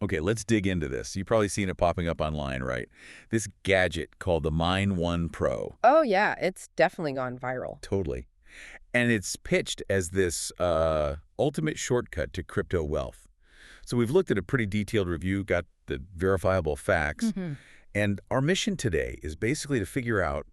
Okay, let's dig into this. You've probably seen it popping up online, right? This gadget called the MineOne Pro. Oh, yeah, it's definitely gone viral. Totally. And it's pitched as this ultimate shortcut to crypto wealth. So we've looked at a pretty detailed review, got the verifiable facts, Hmm. and our mission today is basically to figure out,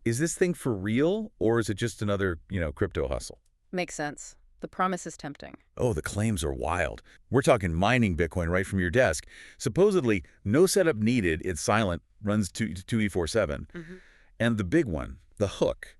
is this thing for real or is it just another, crypto hustle? Makes sense. The promise is tempting. Oh, the claims are wild. We're talking mining Bitcoin right from your desk. Supposedly, no setup needed, it's silent, runs 2E47. Hmm. And the big one, the hook,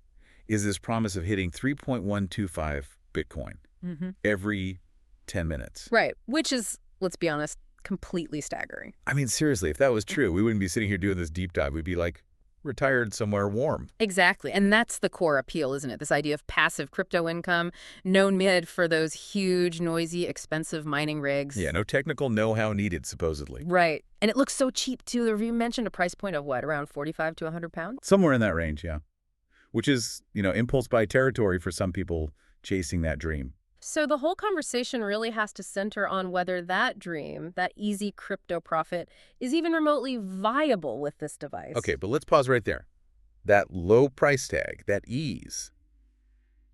is this promise of hitting 3.125 Bitcoin Hmm. every 10 minutes. Right, which is, let's be honest, completely staggering. I mean, seriously, if that was true, we wouldn't be sitting here doing this deep dive. We'd be like retired somewhere warm. Exactly, and that's the core appeal, isn't it? This idea of passive crypto income, no need for those huge, noisy, expensive mining rigs. Yeah, no technical know-how needed, supposedly. Right, and it looks so cheap, too. The review mentioned a price point of what, around 45 to 100 pounds? Somewhere in that range, yeah. Which is, impulse buy territory for some people chasing that dream. So the whole conversation really has to center on whether that dream, that easy crypto profit, is even remotely viable with this device. Okay, but let's pause right there. That low price tag, that ease,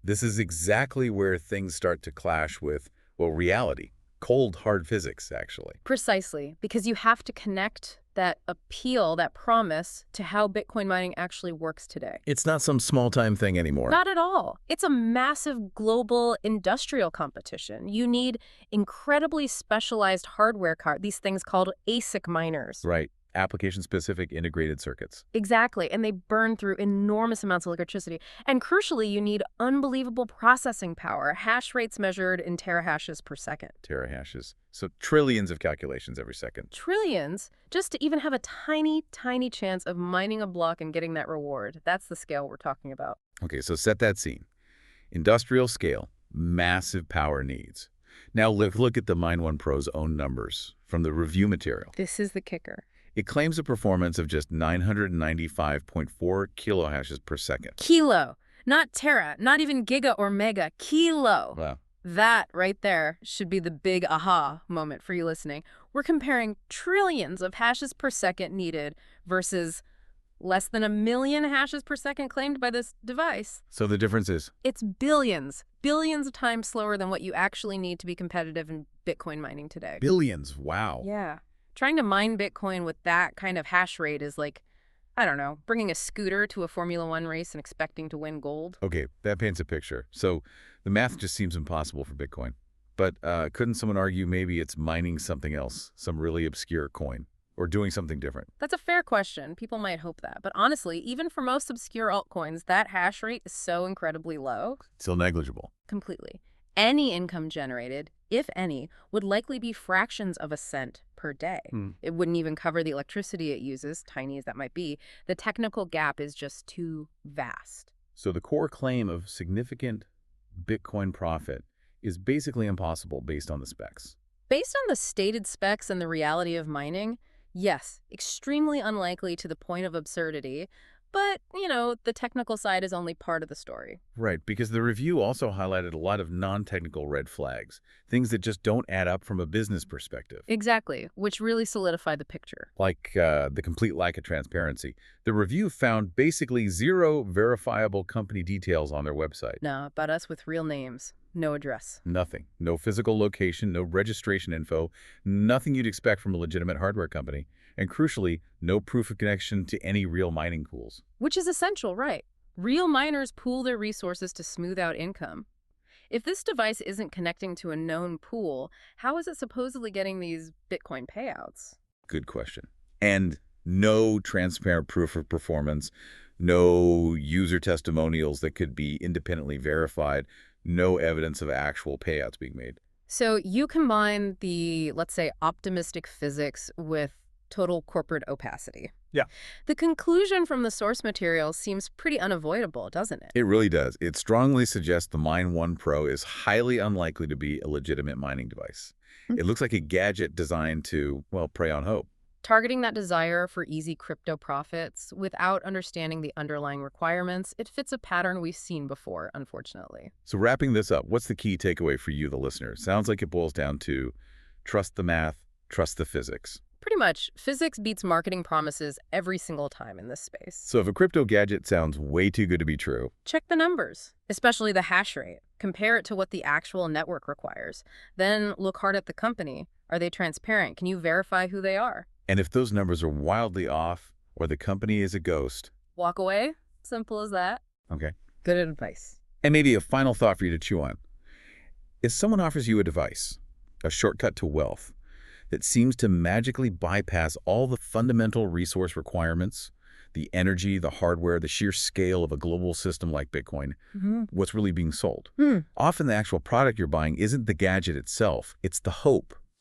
this is exactly where things start to clash with, well, reality. Cold, hard physics, actually. Precisely, because you have to connect that appeal, that promise, to how Bitcoin mining actually works today. It's not some small-time thing anymore. Not at all. It's a massive global industrial competition. You need incredibly specialized hardware these things called ASIC miners. Right. Application-specific integrated circuits. Exactly, and they burn through enormous amounts of electricity. And crucially, you need unbelievable processing power, hash rates measured in terahashes per second. Terahashes. So trillions of calculations every second. Trillions, just to even have a tiny, tiny chance of mining a block and getting that reward. That's the scale we're talking about. Okay, so set that scene. Industrial scale, massive power needs. Now look at the MineOne Pro's own numbers from the review material. This is the kicker. It claims a performance of just 995.4 kilohashes per second. Kilo, not tera, not even giga or mega, kilo. Wow. That right there should be the big aha moment for you listening. We're comparing trillions of hashes per second needed versus less than 1 million hashes per second claimed by this device. So the difference is? It's billions of times slower than what you actually need to be competitive in Bitcoin mining today. Billions. Wow. Yeah. Trying to mine Bitcoin with that kind of hash rate is like, I don't know, bringing a scooter to a Formula One race and expecting to win gold. Okay, that paints a picture. So the math just seems impossible for Bitcoin. But couldn't someone argue maybe it's mining something else, some really obscure coin, or doing something different? That's a fair question. People might hope that. But honestly, even for most obscure altcoins, that hash rate is so incredibly low. Still negligible. Completely. Any income generated, if any, would likely be fractions of a cent per day. It wouldn't even cover the electricity it uses, tiny as that might be. The technical gap is just too vast. So the core claim of significant Bitcoin profit is basically impossible based on the specs. Based on the stated specs and the reality of mining, yes, extremely unlikely to the point of absurdity. But, the technical side is only part of the story. Right, because the review also highlighted a lot of non-technical red flags, things that just don't add up from a business perspective. Exactly, which really solidified the picture. Like the complete lack of transparency. The review found basically zero verifiable company details on their website. No, about us with real names, no address. Nothing. No physical location, no registration info, nothing you'd expect from a legitimate hardware company. And crucially, no proof of connection to any real mining pools. Which is essential, right? Real miners pool their resources to smooth out income. If this device isn't connecting to a known pool, how is it supposedly getting these Bitcoin payouts? Good question. And no transparent proof of performance, no user testimonials that could be independently verified, no evidence of actual payouts being made. So you combine the, let's say, optimistic physics with total corporate opacity. Yeah. The conclusion from the source material seems pretty unavoidable, doesn't it? It really does. It strongly suggests the MineOne Pro is highly unlikely to be a legitimate mining device. It looks like a gadget designed to, well, prey on hope. Targeting that desire for easy crypto profits without understanding the underlying requirements, it fits a pattern we've seen before, unfortunately. So wrapping this up, what's the key takeaway for you, the listener? Sounds like it boils down to trust the math, trust the physics. Pretty much, physics beats marketing promises every single time in this space. So if a crypto gadget sounds way too good to be true, Check the numbers, especially the hash rate. Compare it to what the actual network requires. Then look hard at the company. Are they transparent? Can you verify who they are? and if those numbers are wildly off or the company is a ghost, Walk away. Simple as that. okay. Good advice. And maybe a final thought for you to chew on. If someone offers you a device, a shortcut to wealth, that seems to magically bypass all the fundamental resource requirements, the energy, the hardware, the sheer scale of a global system like Bitcoin, what's really being sold? Often the actual product you're buying isn't the gadget itself, it's the hope,